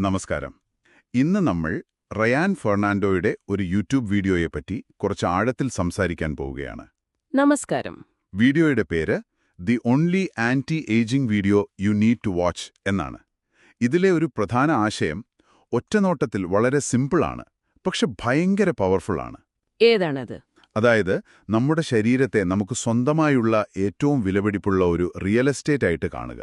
നമസ്കാരം. ഇന്ന് നമ്മൾ റയാൻ ഫെർണാണ്ടോയുടെ ഒരു യൂട്യൂബ് വീഡിയോയെപ്പറ്റി കുറച്ച് ആഴത്തിൽ സംസാരിക്കാൻ പോവുകയാണ്. നമസ്കാരം. വീഡിയോയുടെ പേര് the only anti ageing video you need to watch എന്നാണ്. ഇതിലെ ഒരു പ്രധാന ആശയം ഒറ്റനോട്ടത്തിൽ വളരെ സിമ്പിളാണ്, പക്ഷെ ഭയങ്കര പവർഫുള്ളാണ്. ഏതാണത്? അതായത് നമ്മുടെ ശരീരത്തെ നമുക്ക് സ്വന്തമായുള്ള ഏറ്റവും വിലപിടിപ്പുള്ള ഒരു റിയൽ എസ്റ്റേറ്റ് ആയിട്ട് കാണുക.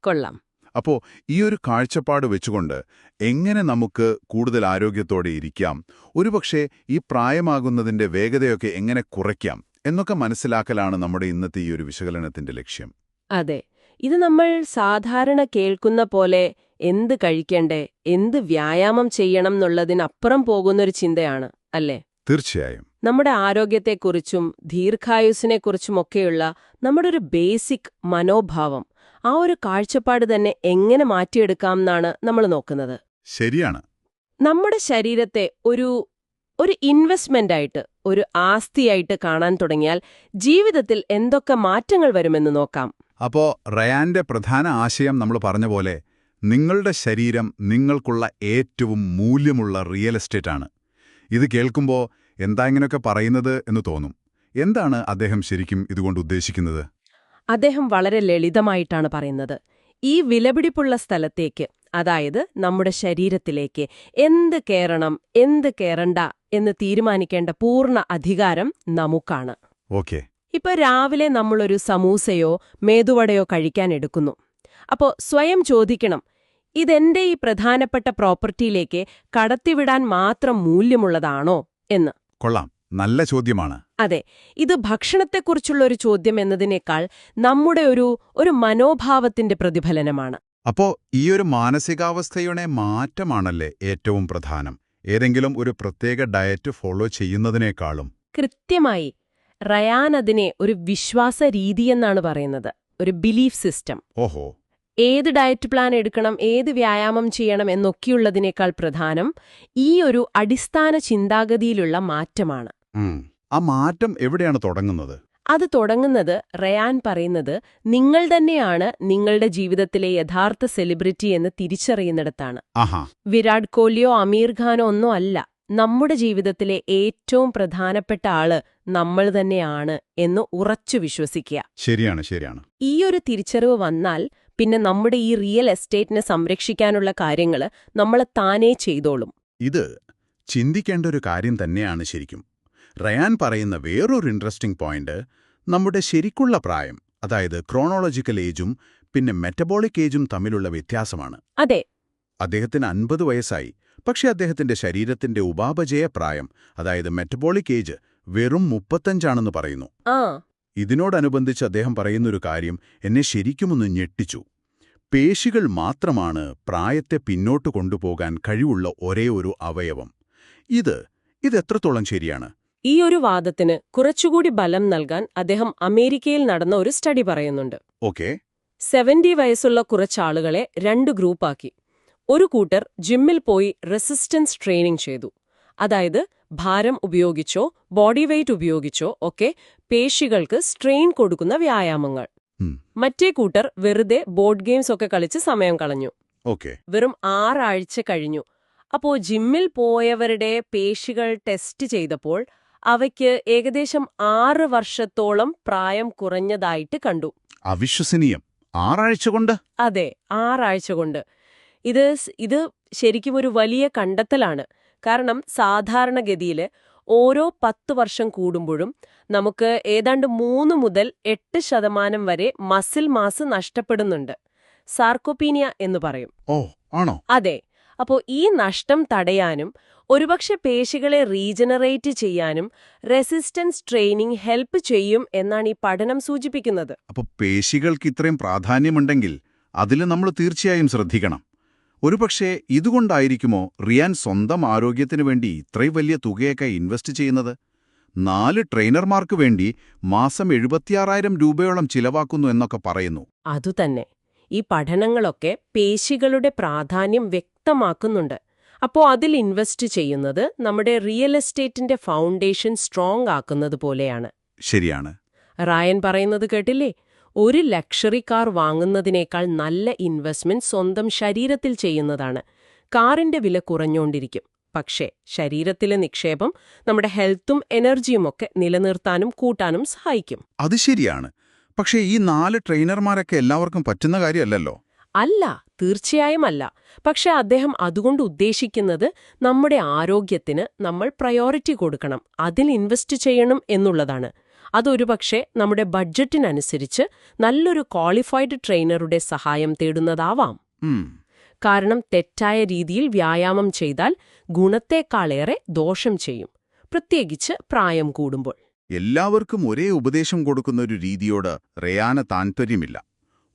കൊള്ളാം. അപ്പോൾ ഈ ഒരു കാഴ്ചപ്പാട് വെച്ചുകൊണ്ട് എങ്ങനെ നമുക്ക് കൂടുതൽ ആരോഗ്യത്തോടെ ഇരിക്കാം, ഒരുപക്ഷെ ഈ പ്രായമാകുന്നതിന്റെ വേഗതയൊക്കെ എങ്ങനെ കുറയ്ക്കാം എന്നൊക്കെ മനസ്സിലാക്കലാണ് നമ്മുടെ ഇന്നത്തെ ഈ ഒരു വിശകലനത്തിന്റെ ലക്ഷ്യം. അതെ, ഇത് നമ്മൾ സാധാരണ കേൾക്കുന്ന പോലെ എന്ത് കഴിക്കണ്ടേ, എന്ത് വ്യായാമം ചെയ്യണം എന്നുള്ളതിനപ്പുറം പോകുന്നൊരു ചിന്തയാണ്, അല്ലേ? തീർച്ചയായും. നമ്മുടെ ആരോഗ്യത്തെക്കുറിച്ചും ദീർഘായുസ്സിനെക്കുറിച്ചുമൊക്കെയുള്ള നമ്മുടെ ഒരു ബേസിക് മനോഭാവം, ആ ഒരു കാഴ്ചപ്പാട് തന്നെ എങ്ങനെ മാറ്റിയെടുക്കാം എന്നാണ് നമ്മൾ നോക്കുന്നത്. ശരിയാണ്. നമ്മുടെ ശരീരത്തെ ഒരു ഇൻവെസ്റ്റ്മെന്റായിട്ട്, ഒരു ആസ്തിയായിട്ട് കാണാൻ തുടങ്ങിയാൽ ജീവിതത്തിൽ എന്തൊക്കെ മാറ്റങ്ങൾ വരുമെന്ന് നോക്കാം. അപ്പോ റയാന്റെ പ്രധാന ആശയം നമ്മൾ പറഞ്ഞ പോലെ നിങ്ങളുടെ ശരീരം നിങ്ങൾക്കുള്ള ഏറ്റവും മൂല്യമുള്ള റിയൽ എസ്റ്റേറ്റ് ആണ്. ഇത് കേൾക്കുമ്പോൾ എന്താ ഇങ്ങനെയൊക്കെ പറയുന്നത് എന്ന് തോന്നും. എന്താണ് അദ്ദേഹം ശരിക്കും ഇതുകൊണ്ട് ഉദ്ദേശിക്കുന്നത്? അദ്ദേഹം വളരെ ലളിതമായിട്ടാണ് പറയുന്നത്. ഈ വിലപിടിപ്പുള്ള സ്ഥലത്തേക്ക്, അതായത് നമ്മുടെ ശരീരത്തിലേക്ക് എന്ത് കേറണം, എന്ത് കേറണ്ട എന്ന് തീരുമാനിക്കേണ്ട പൂർണ്ണ അധികാരം നമുക്കാണ്. ഓക്കെ. ഇപ്പൊ രാവിലെ നമ്മളൊരു സമൂസയോ മേതുവടയോ കഴിക്കാൻ എടുക്കുന്നു. അപ്പോ സ്വയം ചോദിക്കണം, ഇതെന്റെ ഈ പ്രധാനപ്പെട്ട പ്രോപ്പർട്ടിയിലേക്ക് കടത്തിവിടാൻ മാത്രം മൂല്യമുള്ളതാണോ എന്ന്. കൊള്ളാം, നല്ല ചോദ്യമാണ്. അതെ, ഇത് ഭക്ഷണത്തെക്കുറിച്ചുള്ള ഒരു ചോദ്യം എന്നതിനേക്കാൾ നമ്മുടെ ഒരു മനോഭാവത്തിന്റെ പ്രതിഫലനമാണ്. അപ്പോ ഈ ഒരു മാനസികാവസ്ഥയുടെ മാറ്റമാണല്ലേ ഏറ്റവും പ്രധാനം, ഏതെങ്കിലും ഒരു പ്രത്യേക ഡയറ്റ് ഫോളോ ചെയ്യുന്നതിനേക്കാളും? കൃത്യമായി. റയാൻ അതിനെ ഒരു വിശ്വാസ രീതിയെന്നാണ് പറയുന്നത്, ഒരു ബിലീഫ് സിസ്റ്റം. ഓഹോ. ഏത് ഡയറ്റ് പ്ലാൻ എടുക്കണം, ഏത് വ്യായാമം ചെയ്യണം എന്നൊക്കെയുള്ളതിനേക്കാൾ പ്രധാനം ഈ ഒരു അടിസ്ഥാന ചിന്താഗതിയിലുള്ള മാറ്റമാണ്. ആ മാറ്റം എവിടെയാണ് തുടങ്ങുന്നത്? അത് തുടങ്ങുന്നത്, റയാൻ പറയുന്നത്, നിങ്ങൾ തന്നെയാണ് നിങ്ങളുടെ ജീവിതത്തിലെ യഥാർത്ഥ സെലിബ്രിറ്റി എന്ന് തിരിച്ചറിയുന്നിടത്താണ്. വിരാട് കോഹ്ലിയോ അമീർ ഖാനോ ഒന്നും അല്ല, നമ്മുടെ ജീവിതത്തിലെ ഏറ്റവും പ്രധാനപ്പെട്ട ആള് നമ്മൾ തന്നെയാണ് എന്ന് ഉറച്ചു വിശ്വസിക്കുക. ശരിയാണ്, ശരിയാണ്. ഈ ഒരു തിരിച്ചറിവ് വന്നാൽ പിന്നെ നമ്മുടെ ഈ റിയൽ എസ്റ്റേറ്റിനെ സംരക്ഷിക്കാനുള്ള കാര്യങ്ങൾ നമ്മൾ താനേ ചെയ്തോളും. ഇത് ചിന്തിക്കേണ്ട ഒരു കാര്യം തന്നെയാണ് ശരിക്കും. റയാൻ പറയുന്ന വേറൊരു ഇൻട്രസ്റ്റിംഗ് പോയിന്റ് നമ്മുടെ ശരിക്കുള്ള പ്രായം, അതായത് ക്രോണോളജിക്കൽ ഏജും പിന്നെ മെറ്റബോളിക് ഏജും തമ്മിലുള്ള വ്യത്യാസമാണ്. അതെ, അദ്ദേഹത്തിന് 50 വയസ്സായി, പക്ഷെ അദ്ദേഹത്തിന്റെ ശരീരത്തിന്റെ ഉപാപചയ പ്രായം, അതായത് മെറ്റബോളിക് ഏജ്, വെറും 35 പറയുന്നു. ഇതിനോടനുബന്ധിച്ച് അദ്ദേഹം പറയുന്നൊരു കാര്യം എന്നെ ശരിക്കുമൊന്ന് ഞെട്ടിച്ചു. പേശികൾ മാത്രമാണ് പ്രായത്തെ പിന്നോട്ട് കൊണ്ടുപോകാൻ കഴിവുള്ള ഒരേ ഒരു അവയവം. ഇതെത്രത്തോളം ശരിയാണ്? ഈ ഒരു വാദത്തിന് കുറച്ചുകൂടി ബലം നൽകാൻ അദ്ദേഹം അമേരിക്കയിൽ നടന്ന ഒരു സ്റ്റഡി പറയുന്നുണ്ട്. ഓക്കെ. 70 വയസ്സുള്ള കുറച്ചാളുകളെ 2 ഗ്രൂപ്പാക്കി. ഒരു കൂട്ടർ ജിമ്മിൽ പോയി റെസിസ്റ്റൻസ് ട്രെയിനിങ് ചെയ്തു, അതായത് ഭാരം ഉപയോഗിച്ചോ ബോഡി വെയ്റ്റ് ഉപയോഗിച്ചോ ഒക്കെ പേശികൾക്ക് സ്ട്രെയിൻ കൊടുക്കുന്ന വ്യായാമങ്ങൾ. മറ്റേ കൂട്ടർ വെറുതെ ബോർഡ് ഗെയിംസ് ഒക്കെ കളിച്ച് സമയം കളഞ്ഞു. വെറും 6 ആഴ്ച കഴിഞ്ഞു. അപ്പോ ജിമ്മിൽ പോയവരുടെ പേശികൾ ടെസ്റ്റ് ചെയ്തപ്പോൾ അവയ്ക്ക് ഏകദേശം 6 വർഷത്തോളം പ്രായം കുറഞ്ഞതായിട്ട് കണ്ടു. അവിശ്വസനീയം! 6 ആഴ്ച കൊണ്ട്? അതെ, 6 ആഴ്ച കൊണ്ട്. ഇത് ശരിക്കും ഒരു വലിയ കണ്ടെത്തലാണ്. കാരണം സാധാരണഗതിയിൽ ഓരോ 10 വർഷം കൂടുമ്പോഴും നമുക്ക് ഏതാണ്ട് 3 മുതൽ 8% വരെ മസിൽ മാസ് നഷ്ടപ്പെടുന്നുണ്ട്. സാർക്കോപീനിയ എന്ന് പറയും. ഓ, ആണോ? അതെ. അപ്പോൾ ഈ നഷ്ടം തടയാനും ഒരുപക്ഷെ പേശികളെ റീജനറേറ്റ് ചെയ്യാനും റെസിസ്റ്റൻസ് ട്രെയിനിങ് ഹെൽപ്പ് ചെയ്യും എന്നാണ് ഈ പഠനം സൂചിപ്പിക്കുന്നത്. അപ്പോൾ പേശികൾക്ക് ഇത്രയും പ്രാധാന്യമുണ്ടെങ്കിൽ അതിൽ നമ്മൾ തീർച്ചയായും ശ്രദ്ധിക്കണം. ഒരുപക്ഷെ ഇതുകൊണ്ടായിരിക്കുമോ റിയാൻ സ്വന്തം ആരോഗ്യത്തിനു വേണ്ടി ഇത്രയും വലിയ തുകയൊക്കെ ഇൻവെസ്റ്റ് ചെയ്യുന്നത്? 4 ട്രെയിനർമാർക്ക് വേണ്ടി മാസം 76,000 രൂപയോളം ചിലവാക്കുന്നു എന്നൊക്കെ പറയുന്നു. അതുതന്നെ. ഈ പഠനങ്ങളൊക്കെ പേശികളുടെ പ്രാധാന്യം വ്യക്തമാക്കുന്നുണ്ട്. അപ്പോൾ അതിൽ ഇൻവെസ്റ്റ് ചെയ്യുന്നത് നമ്മുടെ റിയൽ എസ്റ്റേറ്റിന്റെ ഫൗണ്ടേഷൻ സ്ട്രോങ് ആക്കുന്നത് പോലെയാണ്. ശരിയാണ്. റയാൻ പറയുന്നത് കേട്ടില്ലേ? ഒരു ലക്ഷറി കാർ വാങ്ങുന്നതിനേക്കാൾ നല്ല ഇൻവെസ്റ്റ്മെന്റ് സ്വന്തം ശരീരത്തിൽ ചെയ്യുന്നതാണ്. കാറിന്റെ വില കുറഞ്ഞുകൊണ്ടിരിക്കും. പക്ഷേ ശരീരത്തിലെ നിക്ഷേപം നമ്മുടെ ഹെൽത്തും എനർജിയുമൊക്കെ നിലനിർത്താനും കൂട്ടാനും സഹായിക്കും. അത് ശരിയാണ്. പക്ഷേ ഈ 4 ട്രെയിനർമാരൊക്കെ എല്ലാവർക്കും പറ്റുന്ന കാര്യമല്ലല്ലോ. അല്ല, തീർച്ചയായും അല്ല. പക്ഷെ അദ്ദേഹം അതുകൊണ്ട് ഉദ്ദേശിക്കുന്നത് നമ്മുടെ ആരോഗ്യത്തിന് നമ്മൾ പ്രയോറിറ്റി കൊടുക്കണം, അതിൽ ഇൻവെസ്റ്റ് ചെയ്യണം എന്നുള്ളതാണ്. അതൊരുപക്ഷെ നമ്മുടെ ബഡ്ജറ്റിനനുസരിച്ച് നല്ലൊരു ക്വാളിഫൈഡ് ട്രെയിനറുടെ സഹായം തേടുന്നതാവാം. കാരണം തെറ്റായ രീതിയിൽ വ്യായാമം ചെയ്താൽ ഗുണത്തേക്കാളേറെ ദോഷം ചെയ്യും, പ്രത്യേകിച്ച് പ്രായം കൂടുമ്പോൾ. എല്ലാവർക്കും ഒരേ ഉപദേശം കൊടുക്കുന്ന ഒരു രീതിയോട് റയാന് താൽപ്പര്യമില്ല.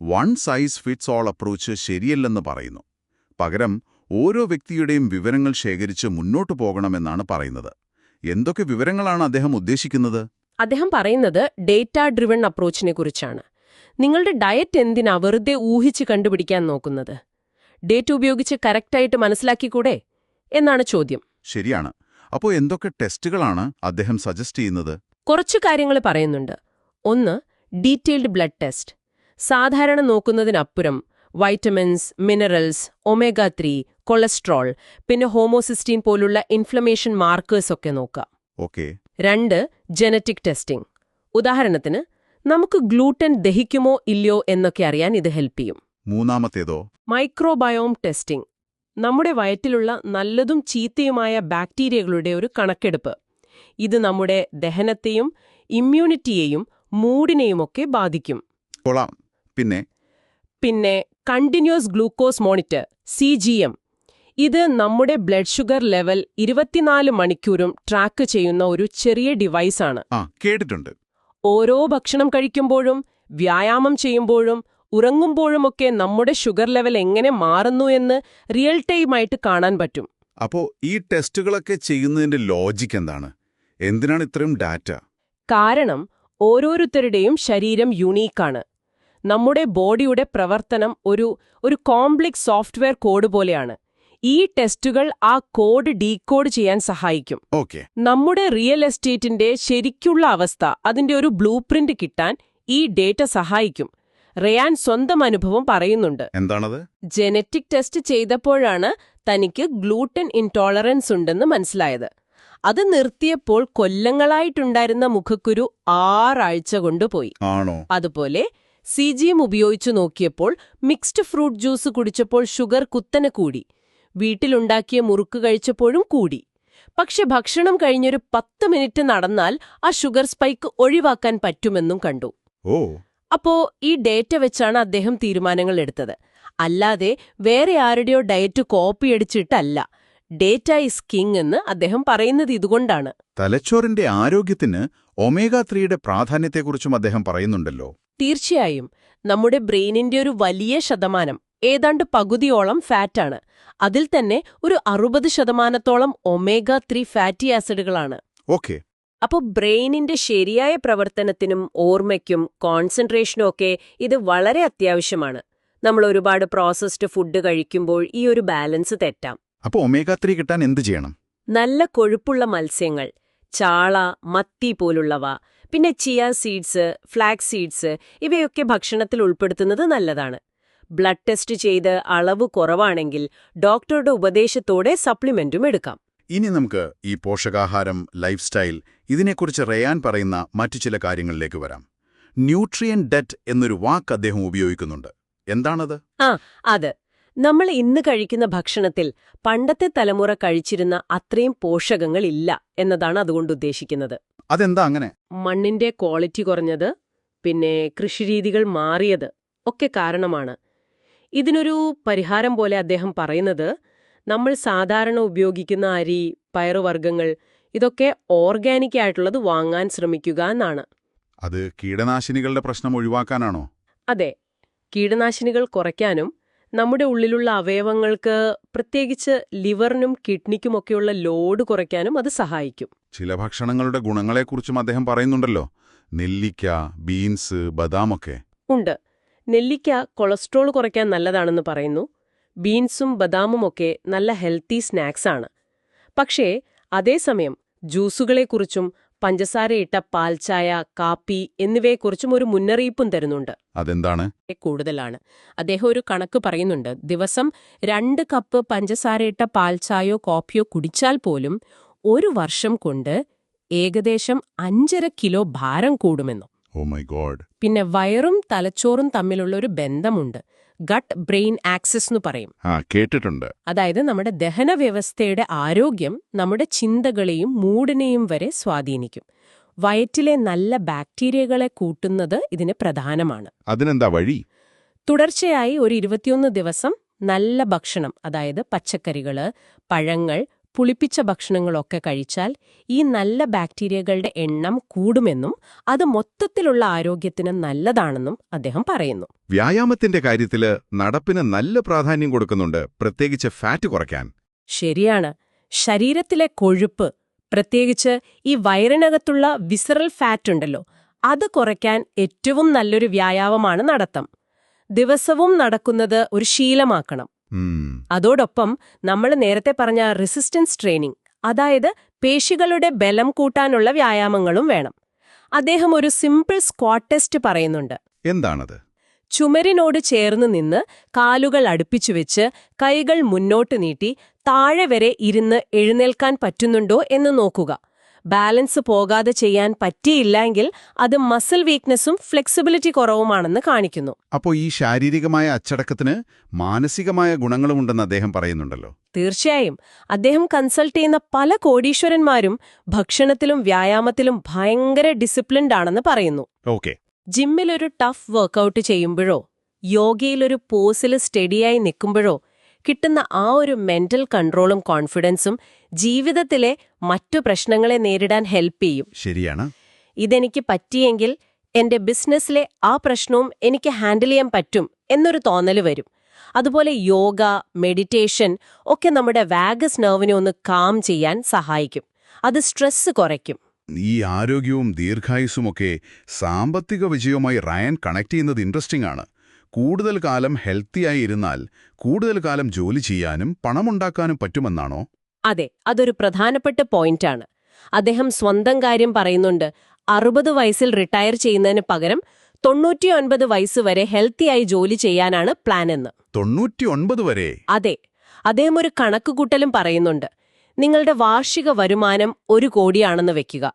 One size fits all approach ശരിയല്ലെന്ന് പറയുന്നു. പകരം ഓരോ വ്യക്തിയുടെയും വിവരങ്ങൾ ശേഖരിച്ച് മുന്നോട്ടു പോകണമെന്നാണ് പറയുന്നത്. എന്തൊക്കെ വിവരങ്ങളാണ് അദ്ദേഹം ഉദ്ദേശിക്കുന്നത്? അദ്ദേഹം പറയുന്നത് ഡേറ്റ ഡ്രിവൺ അപ്രോച്ചിനെ കുറിച്ചാണ്. നിങ്ങളുടെ ഡയറ്റ് എന്തിനാ വെറുതെ ഊഹിച്ച് കണ്ടുപിടിക്കാൻ നോക്കുന്നത്? ഡേറ്റ ഉപയോഗിച്ച് കറക്റ്റായിട്ട് മനസ്സിലാക്കിക്കൂടെ എന്നാണ് ചോദ്യം. ശരിയാണ്. അപ്പോൾ എന്തൊക്കെ ടെസ്റ്റുകളാണ് അദ്ദേഹം സജസ്റ്റ് ചെയ്യുന്നത്? കുറച്ചു കാര്യങ്ങൾ പറയുന്നുണ്ട്. ഒന്ന്, ഡീറ്റെയിൽഡ് ബ്ലഡ് ടെസ്റ്റ്. സാധാരണ നോക്കുന്നതിനപ്പുറം വൈറ്റമിൻസ്, മിനറൽസ്, ഒമേഗ-3, കൊളസ്ട്രോൾ, പിന്നെ ഹോമോസിസ്റ്റീൻ പോലുള്ള ഇൻഫ്ലമേഷൻ മാർക്കേഴ്സ് ഒക്കെ നോക്കാം. ഓക്കെ. 2, genetic testing. ഉദാഹരണത്തിന് നമുക്ക് ഗ്ലൂട്ടൻ ദഹിക്കുമോ ഇല്ലയോ എന്നൊക്കെ അറിയാൻ ഇത് ഹെൽപ്പ് ചെയ്യും. മൂന്നാമത്തേതോ? Microbiome testing. നമ്മുടെ വയറ്റിലുള്ള നല്ലതും ചീത്തയുമായ ബാക്ടീരിയകളുടെ ഒരു കണക്കെടുപ്പ്. ഇത് നമ്മുടെ ദഹനത്തെയും ഇമ്മ്യൂണിറ്റിയെയും മൂഡിനെയുമൊക്കെ ബാധിക്കും. കൊള്ളാം. പിന്നെ കണ്ടിന്യൂസ് ഗ്ലൂക്കോസ് മോണിറ്റർ, CGM. ഇത് നമ്മുടെ ബ്ലഡ് ഷുഗർ ലെവൽ 24 മണിക്കൂറും ട്രാക്ക് ചെയ്യുന്ന ഒരു ചെറിയ ഡിവൈസാണ്. കേട്ടിട്ടുണ്ട്. ഓരോ ഭക്ഷണം കഴിക്കുമ്പോഴും വ്യായാമം ചെയ്യുമ്പോഴും ഉറങ്ങുമ്പോഴുമൊക്കെ നമ്മുടെ ഷുഗർ ലെവൽ എങ്ങനെ മാറുന്നു എന്ന് റിയൽ ടൈമായിട്ട് കാണാൻ പറ്റും. അപ്പോ ഈ ടെസ്റ്റുകളൊക്കെ ചെയ്യുന്നതിന്റെ ലോജിക്ക് എന്താണ്? എന്തിനാണ് ഇത്രയും ഡാറ്റ? കാരണം ഓരോരുത്തരുടെയും ശരീരം യുണീക്കാണ്. നമ്മുടെ ബോഡിയുടെ പ്രവർത്തനം ഒരു കോംപ്ലക്സ് സോഫ്റ്റ്വെയർ കോഡ് പോലെയാണ്. ഈ ടെസ്റ്റുകൾ ആ കോഡ് ഡീകോഡ് ചെയ്യാൻ സഹായിക്കും. ഓക്കെ. നമ്മുടെ റിയൽ എസ്റ്റേറ്റിന്റെ ശരിക്കുള്ള അവസ്ഥ, അതിന്റെ ഒരു ബ്ലൂ പ്രിന്റ് കിട്ടാൻ ഈ ഡേറ്റ സഹായിക്കും. റയാൻ സ്വന്തം അനുഭവം പറയുന്നുണ്ട്. എന്താണത്? ജനറ്റിക് ടെസ്റ്റ് ചെയ്തപ്പോഴാണ് തനിക്ക് ഗ്ലൂട്ടൻ ഇൻടോളറൻസ് ഉണ്ടെന്ന് മനസ്സിലായത്. അത് നിർത്തിയപ്പോൾ കൊല്ലങ്ങളായിട്ടുണ്ടായിരുന്ന മുഖക്കുരു 6 ആഴ്ച കൊണ്ടുപോയി. ആണോ? അതുപോലെ CGM ഉപയോഗിച്ചു നോക്കിയപ്പോൾ മിക്സ്ഡ് ഫ്രൂട്ട് ജ്യൂസ് കുടിച്ചപ്പോൾ ഷുഗർ കുത്തനെ കൂടി. വീട്ടിലുണ്ടാക്കിയ മുറുക്ക് കഴിച്ചപ്പോഴും കൂടി. പക്ഷെ ഭക്ഷണം കഴിഞ്ഞൊരു 10 മിനിറ്റ് നടന്നാൽ ആ ഷുഗർ സ്പൈക്ക് ഒഴിവാക്കാൻ പറ്റുമെന്നും കണ്ടു. അപ്പോ ഈ ഡേറ്റ വെച്ചാണ് അദ്ദേഹം തീരുമാനങ്ങൾ എടുത്തത്. അല്ലാതെ വേറെ ആരുടെയോ ഡയറ്റ് കോപ്പിയടിച്ചിട്ടല്ല. ഡേറ്റ ഈസ് കിങ് എന്ന് അദ്ദേഹം പറയുന്നത് ഇതുകൊണ്ടാണ്. തലച്ചോറിന്റെ ആരോഗ്യത്തിന് ഒമേഗ-3യുടെ പ്രാധാന്യത്തെക്കുറിച്ചും അദ്ദേഹം പറയുന്നുണ്ടല്ലോ. തീർച്ചയായും. നമ്മുടെ ബ്രെയിനിന്റെ ഒരു വലിയ ശതമാനം, ഏതാണ്ട് പകുതിയോളം ഫാറ്റാണ്. അതിൽ തന്നെ ഒരു 60% ഒമേഗ-3 ഫാറ്റി ആസിഡുകളാണ്. ഓക്കെ. അപ്പോൾ ബ്രെയിനിന്റെ ശരിയായ പ്രവർത്തനത്തിനും ഓർമ്മയ്ക്കും കോൺസെൻട്രേഷനും ഒക്കെ ഇത് വളരെ അത്യാവശ്യമാണ്. നമ്മൾ ഒരുപാട് പ്രോസസ്ഡ് ഫുഡ് കഴിക്കുമ്പോൾ ഈ ഒരു ബാലൻസ് തെറ്റാം. അപ്പോൾ ഒമേഗ-3 കിട്ടാൻ എന്ത് ചെയ്യണം? നല്ല കൊഴുപ്പുള്ള മത്സ്യങ്ങൾ, ചാള, മത്തി പോലുള്ളവ, പിന്നെ ചിയ സീഡ്സ്, ഫ്ലാക്സ് സീഡ്സ്, ഇവയൊക്കെ ഭക്ഷണത്തിൽ ഉൾപ്പെടുത്തുന്നത് നല്ലതാണ്. ബ്ലഡ് ടെസ്റ്റ് ചെയ്ത് അളവ് കുറവാണെങ്കിൽ ഡോക്ടറുടെ ഉപദേശത്തോടെ സപ്ലിമെന്റും എടുക്കാം. ഇനി നമുക്ക് ഈ പോഷകാഹാരം, ലൈഫ് സ്റ്റൈൽ, ഇതിനെക്കുറിച്ച് റയാൻ പറയുന്ന മറ്റു ചില കാര്യങ്ങളിലേക്ക് വരാം. ന്യൂട്രിയൻ ഡെറ്റ് എന്നൊരു വാക്ക് അദ്ദേഹം ഉപയോഗിക്കുന്നുണ്ട്. എന്താണത്? അത് നമ്മൾ ഇന്ന് കഴിക്കുന്ന ഭക്ഷണത്തിൽ പണ്ടത്തെ തലമുറ കഴിച്ചിരുന്ന അത്രയും പോഷകങ്ങളില്ല എന്നതാണ് അതുകൊണ്ട് ഉദ്ദേശിക്കുന്നത്. അതെന്താ അങ്ങനെ? മണ്ണിന്റെ ക്വാളിറ്റി കുറഞ്ഞത്, പിന്നെ കൃഷിരീതികൾ മാറിയത് ഒക്കെ കാരണമാണ്. ഇതിനൊരു പരിഹാരം പോലെ അദ്ദേഹം പറയുന്നത്, നമ്മൾ സാധാരണ ഉപയോഗിക്കുന്ന അരി, പയറുവർഗ്ഗങ്ങൾ, ഇതൊക്കെ ഓർഗാനിക് ആയിട്ടുള്ളത് വാങ്ങാൻ ശ്രമിക്കുക എന്നാണ്. അത് കീടനാശിനികളുടെ പ്രശ്നം ഒഴിവാക്കാനാണോ? അതെ, കീടനാശിനികൾ കുറയ്ക്കാനും നമ്മുടെ ഉള്ളിലുള്ള അവയവങ്ങൾക്ക്, പ്രത്യേകിച്ച് ലിവറിനും കിഡ്നിക്കുമൊക്കെയുള്ള ലോഡ് കുറയ്ക്കാനും അത് സഹായിക്കും. ചില ഭക്ഷണങ്ങളുടെ ഗുണങ്ങളെക്കുറിച്ചും അദ്ദേഹം പറയുന്നുണ്ടല്ലോ. നെല്ലിക്ക, ബീൻസ്, ബദാമൊക്കെ ഉണ്ട്. നെല്ലിക്ക കൊളസ്ട്രോൾ കുറയ്ക്കാൻ നല്ലതാണെന്ന് പറയുന്നു. ബീൻസും ബദാമുമൊക്കെ നല്ല ഹെൽത്തി സ്നാക്സാണ്. പക്ഷേ അതേസമയം ജ്യൂസുകളെക്കുറിച്ചും പഞ്ചസാരയിട്ട പാൽച്ചായ, കാപ്പി എന്നിവയെക്കുറിച്ചും ഒരു മുന്നറിയിപ്പും തരുന്നുണ്ട്. അതെന്താണ്? കൂടുതലാണ്. അദ്ദേഹം ഒരു കണക്ക് പറയുന്നുണ്ട്. ദിവസം 2 കപ്പ് പഞ്ചസാരയിട്ട പാൽച്ചായോ കോഫിയോ കുടിച്ചാൽ പോലും 1 വർഷം കൊണ്ട് ഏകദേശം 5.5 കിലോ ഭാരം കൂടുമെന്നും. Oh my God. പിന്നെ വയറും തലച്ചോറും തമ്മിലുള്ള ഒരു ബന്ധമുണ്ട്. ഗട്ട് ബ്രെയിൻ ആക്സിസ് എന്ന് പറയും. കേട്ടിട്ടുണ്ട്. അതായത് നമ്മുടെ ദഹന വ്യവസ്ഥയുടെ ആരോഗ്യം നമ്മുടെ ചിന്തകളെയും മൂഡിനെയും വരെ സ്വാധീനിക്കും. വയറ്റിലെ നല്ല ബാക്ടീരിയകളെ കൂട്ടുന്നത് ഇതിന് പ്രധാനമാണ്. അതിനെന്താ വഴി? തുടർച്ചയായി ഒരു 21 ദിവസം നല്ല ഭക്ഷണം, അതായത് പച്ചക്കറികള്, പഴങ്ങൾ, പുളിപ്പിച്ച ഭക്ഷണങ്ങളൊക്കെ കഴിച്ചാൽ ഈ നല്ല ബാക്ടീരിയകളുടെ എണ്ണം കൂടുമെന്നും അത് മൊത്തത്തിലുള്ള ആരോഗ്യത്തിന് നല്ലതാണെന്നും അദ്ദേഹം പറയുന്നു. വ്യായാമത്തിന്റെ കാര്യത്തില് നടപ്പിന് നല്ല പ്രാധാന്യം കൊടുക്കുന്നുണ്ട്, പ്രത്യേകിച്ച് ഫാറ്റ് കുറയ്ക്കാൻ. ശരിയാണ്. ശരീരത്തിലെ കൊഴുപ്പ്, പ്രത്യേകിച്ച് ഈ വയറിനകത്തുള്ള വിസറൽ ഫാറ്റ് ഉണ്ടല്ലോ, അത് കുറയ്ക്കാൻ ഏറ്റവും നല്ലൊരു വ്യായാമമാണ് നടത്തം. ദിവസവും നടക്കുന്നത് ഒരു ശീലമാക്കണം. അതോടൊപ്പം നമ്മൾ നേരത്തെ പറഞ്ഞ റെസിസ്റ്റൻസ് ട്രെയിനിങ്, അതായത് പേശികളുടെ ബലം കൂട്ടാനുള്ള വ്യായാമങ്ങളും വേണം. അദ്ദേഹം ഒരു സിമ്പിൾ സ്ക്വാട്ട് ടെസ്റ്റ് പറയുന്നുണ്ട്. എന്താണത്? ചുമരിനോട് ചേർന്ന് നിന്ന് കാലുകൾ അടുപ്പിച്ചു വെച്ച് കൈകൾ മുന്നോട്ട് നീട്ടി താഴെ വരെ ഇരുന്ന് എഴുന്നേൽക്കാൻ പറ്റുന്നുണ്ടോ എന്ന് നോക്കുക. ബാലൻസ് പോകാതെ ചെയ്യാൻ പറ്റിയില്ലെങ്കിൽ അത് മസിൽ വീക്ക്നെസ്സും ഫ്ലെക്സിബിലിറ്റി കുറവുമാണെന്ന് കാണിക്കുന്നു. അപ്പോൾ ഈ ശാരീരികമായ അച്ചടക്കത്തിന് മാനസികമായ ഗുണങ്ങളുമുണ്ടെന്ന് അദ്ദേഹം പറയുന്നുണ്ടല്ലോ. തീർച്ചയായും. അദ്ദേഹം കൺസൾട്ട് ചെയ്യുന്ന പല കോടീശ്വരന്മാരും ഭക്ഷണത്തിലും വ്യായാമത്തിലും ഭയങ്കര ഡിസിപ്ലിൻഡ് ആണെന്ന് പറയുന്നു. ഓക്കെ. ജിമ്മിലൊരു ടഫ് വർക്കൗട്ട് ചെയ്യുമ്പോഴോ യോഗയിലൊരു പോസിൽ സ്റ്റഡിയായി നിൽക്കുമ്പോഴോ കിട്ടുന്ന ആ ഒരു മെന്റൽ കൺട്രോളും കോൺഫിഡൻസും ജീവിതത്തിലെ മറ്റു പ്രശ്നങ്ങളെ നേരിടാൻ ഹെൽപ്പ് ചെയ്യും. ശരിയാണ്. ഇതെനിക്ക് പറ്റിയെങ്കിൽ എന്റെ ബിസിനസ്സിലെ ആ പ്രശ്നവും എനിക്ക് ഹാൻഡിൽ ചെയ്യാൻ പറ്റും എന്നൊരു തോന്നല് വരും. അതുപോലെ യോഗ, മെഡിറ്റേഷൻ ഒക്കെ നമ്മുടെ വാഗസ് നെർവിനെ ഒന്ന് കാം ചെയ്യാൻ സഹായിക്കും. അത് സ്ട്രെസ് കുറയ്ക്കും. ഈ ആരോഗ്യവും ദീർഘായുസ്സുമൊക്കെ സാമ്പത്തിക വിജയവുമായി റയൻ കണക്ട് ചെയ്യുന്നത് ഇൻട്രസ്റ്റിംഗ് ആണ്. കൂടുതൽ കാലം ഹെൽത്തിയായി ഇരുന്നാൽ കൂടുതൽ കാലം ജോലി ചെയ്യാനും പണമുണ്ടാക്കാനും പറ്റുമെന്നാണോ? അതെ, അതൊരു പ്രധാനപ്പെട്ട പോയിന്റാണ്. അദ്ദേഹം സ്വന്തം കാര്യം പറയുന്നുണ്ട്. 60 വയസ്സിൽ റിട്ടയർ ചെയ്യുന്നതിന് പകരം 99 വയസ്സ് വരെ ഹെൽത്തിയായി ജോലി ചെയ്യാനാണ് പ്ലാൻ എന്ന്. 99 വരെ? അതെ. അദ്ദേഹം ഒരു കണക്കുകൂട്ടലും പറയുന്നുണ്ട്. നിങ്ങളുടെ വാർഷിക വരുമാനം 1 കോടിയാണെന്ന് വെക്കുക.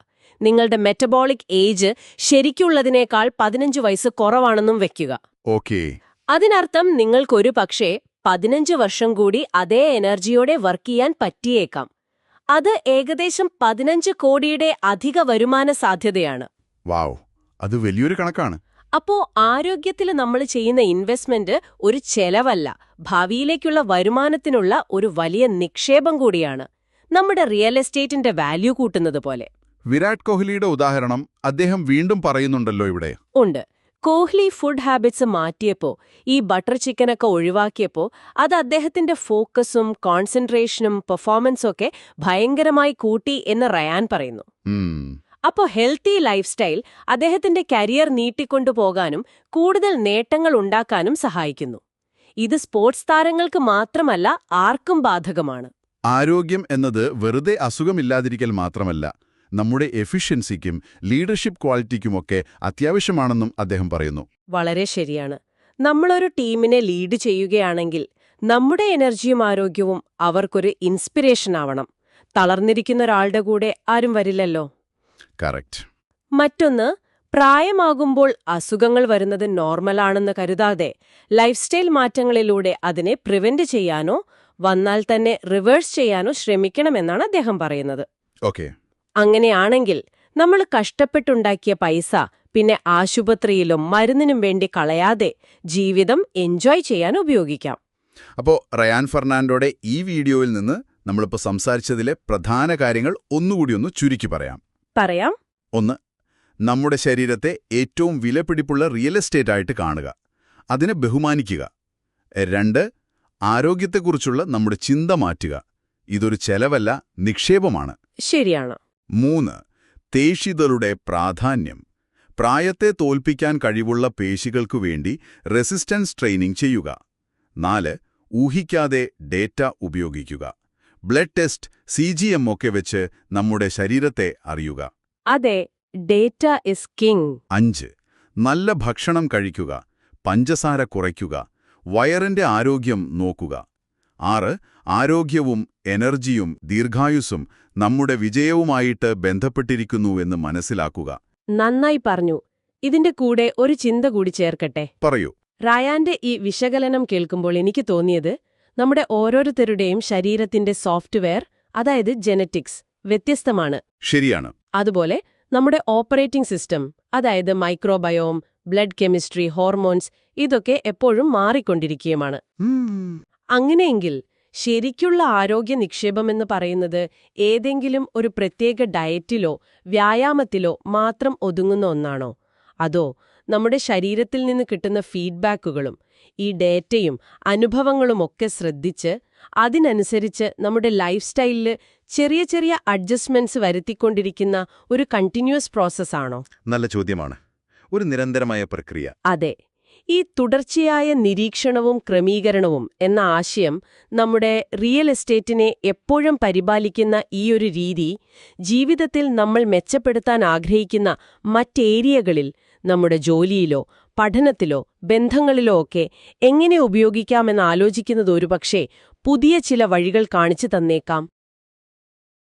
നിങ്ങളുടെ മെറ്റബോളിക് ഏജ് ശരിക്കുള്ളതിനേക്കാൾ 15 വയസ്സ് കുറവാണെന്നും വെക്കുക. ഓക്കേ. അതിനർത്ഥം നിങ്ങൾക്കൊരു പക്ഷേ 15 വർഷം കൂടി അതേ എനർജിയോടെ വർക്ക് ചെയ്യാൻ പറ്റിയേക്കാം. അത് ഏകദേശം 15 കോടിയുടെ അധിക വരുമാന സാധ്യതയാണ്. വാവ്, അത് വലിയൊരു കണക്കാണ്. അപ്പോ ആരോഗ്യത്തിൽ നമ്മൾ ചെയ്യുന്ന ഇൻവെസ്റ്റ്മെന്റ് ഒരു ചെലവല്ല, ഭാവിയിലേക്കുള്ള വരുമാനത്തിനുള്ള ഒരു വലിയ നിക്ഷേപം കൂടിയാണ്. നമ്മുടെ റിയൽ എസ്റ്റേറ്റിന്റെ വാല്യൂ കൂട്ടുന്നത് പോലെ. വിരാട് കോഹ്ലിയുടെ ഉദാഹരണം അദ്ദേഹം വീണ്ടും പറയുന്നുണ്ടല്ലോ ഇവിടെ. ഉണ്ട്. കോഹ്ലി ഫുഡ് ഹാബിറ്റ്സ് മാറ്റിയപ്പോ, ഈ ബട്ടർ ചിക്കനൊക്കെ ഒഴിവാക്കിയപ്പോ അത് അദ്ദേഹത്തിന്റെ ഫോക്കസും കോൺസെൻട്രേഷനും പെർഫോമൻസും ഒക്കെ ഭയങ്കരമായി കൂട്ടി എന്ന് റയാൻ പറയുന്നു. അപ്പോൾ ഹെൽത്തി ലൈഫ് സ്റ്റൈൽ അദ്ദേഹത്തിന്റെ കരിയർ നീട്ടിക്കൊണ്ടുപോകാനും കൂടുതൽ നേട്ടങ്ങൾ ഉണ്ടാക്കാനും സഹായിക്കുന്നു. ഇത് സ്പോർട്സ് താരങ്ങൾക്ക് മാത്രമല്ല, ആർക്കും ബാധകമാണ്. ആരോഗ്യം എന്നത് വെറുതെ അസുഖമില്ലാതിരിക്കൽ മാത്രമല്ല, നമ്മുടെ എഫിഷ്യൻസിക്കും ലീഡർഷിപ്പ് ക്വാളിറ്റിക്കുമൊക്കെ അത്യാവശ്യമാണെന്നും അദ്ദേഹം പറയുന്നു. വളരെ ശരിയാണ്. നമ്മളൊരു ടീമിനെ ലീഡ് ചെയ്യുകയാണെങ്കിൽ നമ്മുടെ എനർജിയും ആരോഗ്യവും അവർക്കൊരു ഇൻസ്പിറേഷൻ ആവണം. തളർന്നിരിക്കുന്ന ഒരാളുടെ കൂടെ ആരും വരില്ലല്ലോ. കറക്റ്റ്. മറ്റൊന്ന്, പ്രായമാകുമ്പോൾ അസുഖങ്ങൾ വരുന്നത് നോർമലാണെന്ന് കരുതാതെ ലൈഫ് സ്റ്റൈൽ മാറ്റങ്ങളിലൂടെ അതിനെ പ്രിവെന്റ് ചെയ്യാനോ വന്നാൽ തന്നെ റിവേഴ്സ് ചെയ്യാനോ ശ്രമിക്കണമെന്നാണ് അദ്ദേഹം പറയുന്നത്. ഓക്കെ. അങ്ങനെയാണെങ്കിൽ നമ്മൾ കഷ്ടപ്പെട്ടുണ്ടാക്കിയ പൈസ പിന്നെ ആശുപത്രിയിലും മരുന്നിനും വേണ്ടി കളയാതെ ജീവിതം എൻജോയ് ചെയ്യാൻ ഉപയോഗിക്കാം. അപ്പോൾ റയാൻ ഫെർണാണ്ടോയുടെ ഈ വീഡിയോയിൽ നിന്ന് നമ്മളിപ്പോൾ സംസാരിച്ചതിലെ പ്രധാന കാര്യങ്ങൾ ഒന്നുകൂടി ചുരുക്കി പറയാം. 1. നമ്മുടെ ശരീരത്തെ ഏറ്റവും വിലപിടിപ്പുള്ള റിയൽ എസ്റ്റേറ്റ് ആയിട്ട് കാണുക, അതിനെ ബഹുമാനിക്കുക. 2. ആരോഗ്യത്തെക്കുറിച്ചുള്ള നമ്മുടെ ചിന്ത മാറ്റുക. ഇതൊരു ചെലവല്ല, നിക്ഷേപമാണ്. ശരിയാണ്. 3. പേശികളുടെ പ്രാധാന്യം. പ്രായത്തെ തോൽപ്പിക്കാൻ കഴിവുള്ള പേശികൾക്കു വേണ്ടി റെസിസ്റ്റൻസ് ട്രെയിനിംഗ് ചെയ്യുക. 4. ഊഹിക്കാതെ ഡേറ്റ ഉപയോഗിക്കുക. ബ്ലഡ് ടെസ്റ്റ്, CGM ഒക്കെ വെച്ച് നമ്മുടെ ശരീരത്തെ അറിയുക. അതെ, ഡേറ്റ ഇസ് കിങ്. 5. നല്ല ഭക്ഷണം കഴിക്കുക, പഞ്ചസാര കുറയ്ക്കുക, വയറിന്റെ ആരോഗ്യം നോക്കുക. 6. ആരോഗ്യവും എനർജിയും ദീർഘായുസ്സും നമ്മുടെ വിജയവുമായിട്ട് ബന്ധപ്പെട്ടിരിക്കുന്നുവെന്ന് മനസ്സിലാക്കുക. നന്നായി പറഞ്ഞു. ഇതിന്റെ കൂടെ ഒരു ചിന്ത കൂടി ചേർക്കട്ടെ. പറയൂ. റയാന്റെ ഈ വിശകലനം കേൾക്കുമ്പോൾ എനിക്ക് തോന്നിയത് നമ്മുടെ ഓരോരുത്തരുടെയും ശരീരത്തിന്റെ സോഫ്റ്റ്വെയർ, അതായത് ജെനറ്റിക്സ്, വ്യത്യസ്തമാണ്. ശരിയാണ്. അതുപോലെ നമ്മുടെ ഓപ്പറേറ്റിംഗ് സിസ്റ്റം, അതായത് മൈക്രോബയോം, ബ്ലഡ് കെമിസ്ട്രി, ഹോർമോൺസ്, ഇതൊക്കെ എപ്പോഴും മാറിക്കൊണ്ടിരിക്കുകയുമാണ്. അങ്ങനെയെങ്കിൽ ശരിക്കുള്ള ആരോഗ്യ നിക്ഷേപമെന്ന് പറയുന്നത് ഏതെങ്കിലും ഒരു പ്രത്യേക ഡയറ്റിലോ വ്യായാമത്തിലോ മാത്രം ഒതുങ്ങുന്ന ഒന്നാണോ? അതോ നമ്മുടെ ശരീരത്തിൽ നിന്ന് കിട്ടുന്ന ഫീഡ്ബാക്കുകളും ഈ ഡേറ്റയും അനുഭവങ്ങളുമൊക്കെ ശ്രദ്ധിച്ച് അതിനനുസരിച്ച് നമ്മുടെ ലൈഫ് സ്റ്റൈലിൽ ചെറിയ ചെറിയ അഡ്ജസ്റ്റ്മെന്റ്സ് വരുത്തിക്കൊണ്ടിരിക്കുന്ന ഒരു കണ്ടിന്യൂസ് പ്രോസസ്സാണോ? നല്ല ചോദ്യമാണ്. ഒരു നിരന്തരമായ പ്രക്രിയ. അതെ. ഈ തുടർച്ചയായ നിരീക്ഷണവും ക്രമീകരണവും എന്ന ആശയം നമ്മുടെ റിയൽ എസ്റ്റേറ്റിനെ എപ്പോഴും പരിപാലിക്കുന്ന ഈയൊരു രീതി ജീവിതത്തിൽ നമ്മൾ മെച്ചപ്പെടുത്താൻ ആഗ്രഹിക്കുന്ന മറ്റേരിയകളിൽ, നമ്മുടെ ജോലിയിലോ പഠനത്തിലോ ബന്ധങ്ങളിലോ ഒക്കെ എങ്ങനെ ഉപയോഗിക്കാമെന്ന് ആലോചിക്കുന്നത് ഒരുപക്ഷേ പുതിയ ചില വഴികൾ കാണിച്ചു തന്നേക്കാം.